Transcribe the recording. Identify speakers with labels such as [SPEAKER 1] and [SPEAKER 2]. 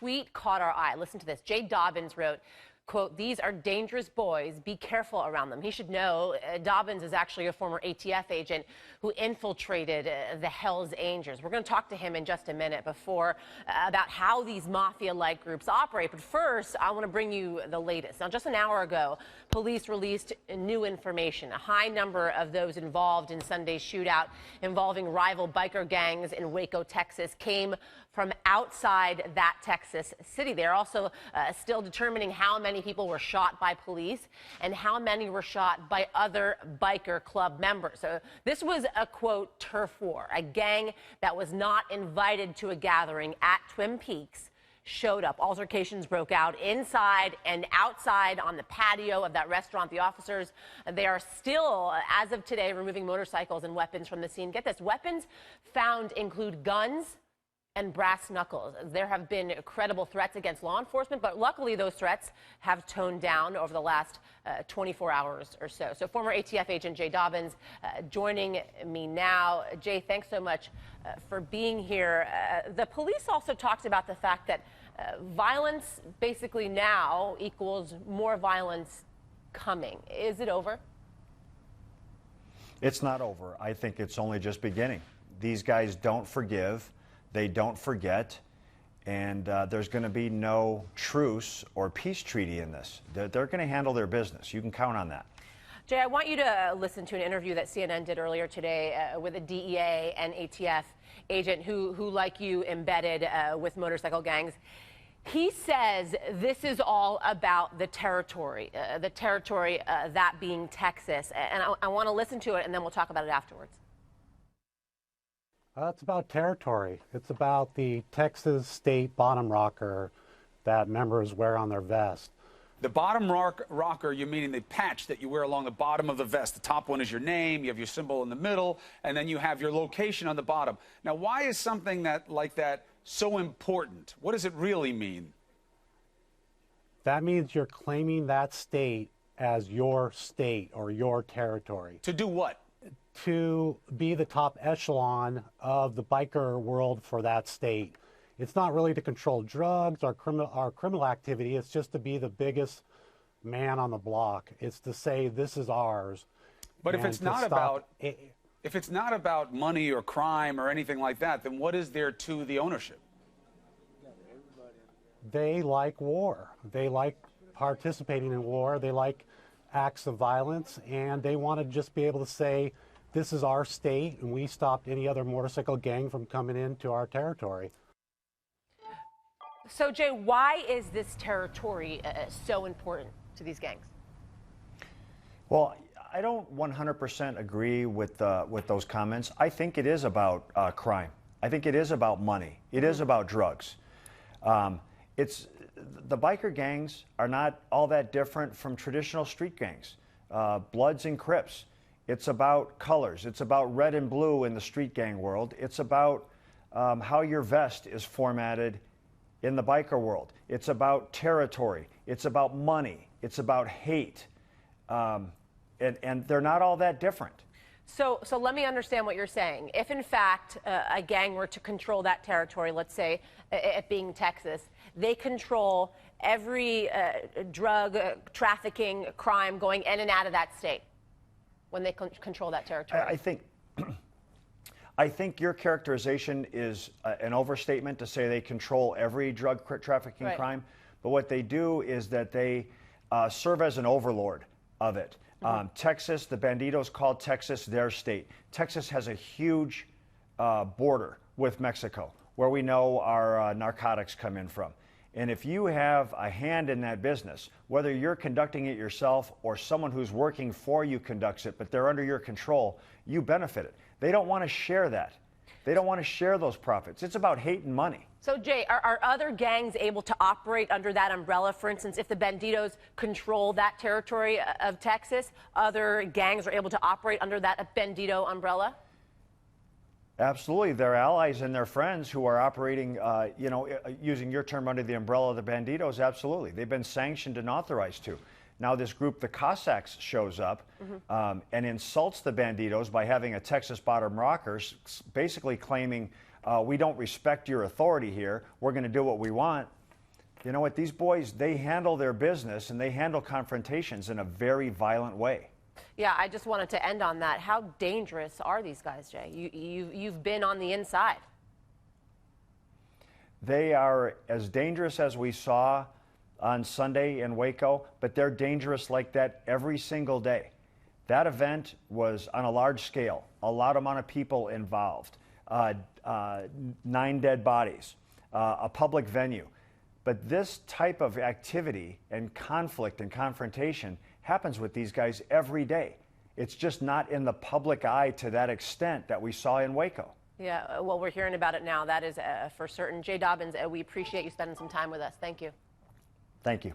[SPEAKER 1] tweet caught our eye. Listen to this. Jay Dobyns wrote, quote, "These are dangerous boys. Be careful around them." He should know Dobyns is actually a former ATF agent who infiltrated the Hells Angels. We're going to talk to him in just a minute about how these mafia-like groups operate. But first, I want to bring you the latest. Now, just an hour ago, police released new information. A high number of those involved in Sunday's shootout involving rival biker gangs in Waco, Texas, came from outside that Texas city. They're also still determining how many people were shot by police and how many were shot by other biker club members. So this was a, quote, turf war. A gang that was not invited to a gathering at Twin Peaks showed up. Altercations broke out inside and outside on the patio of that restaurant. The officers, they are still, as of today, removing motorcycles and weapons from the scene. Get this, weapons found include guns and brass knuckles. There have been credible threats against law enforcement, but luckily those threats have toned down over the last 24 hours or so. So former ATF agent Jay Dobyns joining me now. Jay, thanks so much for being here. The police also talked about the fact that violence basically now equals more violence coming. Is it over?
[SPEAKER 2] It's not over. I think it's only just beginning. These guys don't forgive. They don't forget, and there's going to be no truce or peace treaty in this. They're going to handle their business. You can count on that.
[SPEAKER 1] Jay, I want you to listen to an interview that CNN did earlier today with a DEA and ATF agent who like you, embedded with motorcycle gangs. He says this is all about the territory that being Texas. And I want to listen to it, and then we'll talk about it afterwards.
[SPEAKER 3] It's about territory. It's about the Texas state bottom rocker that members wear on their vest.
[SPEAKER 4] The bottom rocker, you meaning the patch that you wear along the bottom of the vest. The top one is your name, you have your symbol in the middle, and then you have your location on the bottom. Now, why is something like that so important? What does it really mean?
[SPEAKER 3] That means you're claiming that state as your state or your territory.
[SPEAKER 4] To do what?
[SPEAKER 3] To be the top echelon of the biker world for that state. It's not really to control drugs or criminal activity. It's just to be the biggest man on the block. It's to say this is ours.
[SPEAKER 4] But if it's not about money or crime or anything like that, then what is there to the ownership?
[SPEAKER 3] They like war. They like participating in war. They like acts of violence, and they want to just be able to say, this is our state, and we stopped any other motorcycle gang from coming into our territory.
[SPEAKER 1] So, Jay, why is this territory so important to these gangs?
[SPEAKER 2] Well, I don't 100% agree with those comments. I think it is about crime. I think it is about money. It is about drugs. The biker gangs are not all that different from traditional street gangs, Bloods and Crips. It's about colors. It's about red and blue in the street gang world. It's about how your vest is formatted in the biker world. It's about territory. It's about money. It's about hate. And they're not all that different.
[SPEAKER 1] So let me understand what you're saying. If, in fact, a gang were to control that territory, let's say it being Texas, they control every drug trafficking crime going in and out of that state when they control that territory.
[SPEAKER 2] I think your characterization is an overstatement to say they control every drug trafficking crime. But what they do is that they serve as an overlord of it. Texas, the Banditos called Texas their state. Texas has a huge border with Mexico, where we know our narcotics come in from. And if you have a hand in that business, whether you're conducting it yourself or someone who's working for you conducts it, but they're under your control, you benefit it. They don't want to share that. They don't want to share those profits. It's about hate and money.
[SPEAKER 1] So, Jay, are other gangs able to operate under that umbrella? For instance, if the Banditos control that territory of Texas, other gangs are able to operate under that Bandito umbrella?
[SPEAKER 2] Absolutely. Their allies and their friends who are operating, using your term, under the umbrella of the Banditos, absolutely. They've been sanctioned and authorized to. Now this group, the Cossacks, shows up and insults the Banditos by having a Texas bottom rockers, basically claiming, we don't respect your authority here. We're going to do what we want. You know what? These boys, they handle their business and they handle confrontations in a very violent way.
[SPEAKER 1] Yeah, I just wanted to end on that. How dangerous are these guys, Jay? You've been on the inside.
[SPEAKER 2] They are as dangerous as we saw on Sunday in Waco, but they're dangerous like that every single day. That event was on a large scale, a lot amount of people involved, 9 dead bodies, a public venue. But this type of activity and conflict and confrontation happens with these guys every day. It's just not in the public eye to that extent that we saw in Waco.
[SPEAKER 1] Yeah, well, we're hearing about it now. That is for certain. Jay Dobyns, we appreciate you spending some time with us. Thank you.
[SPEAKER 2] Thank you.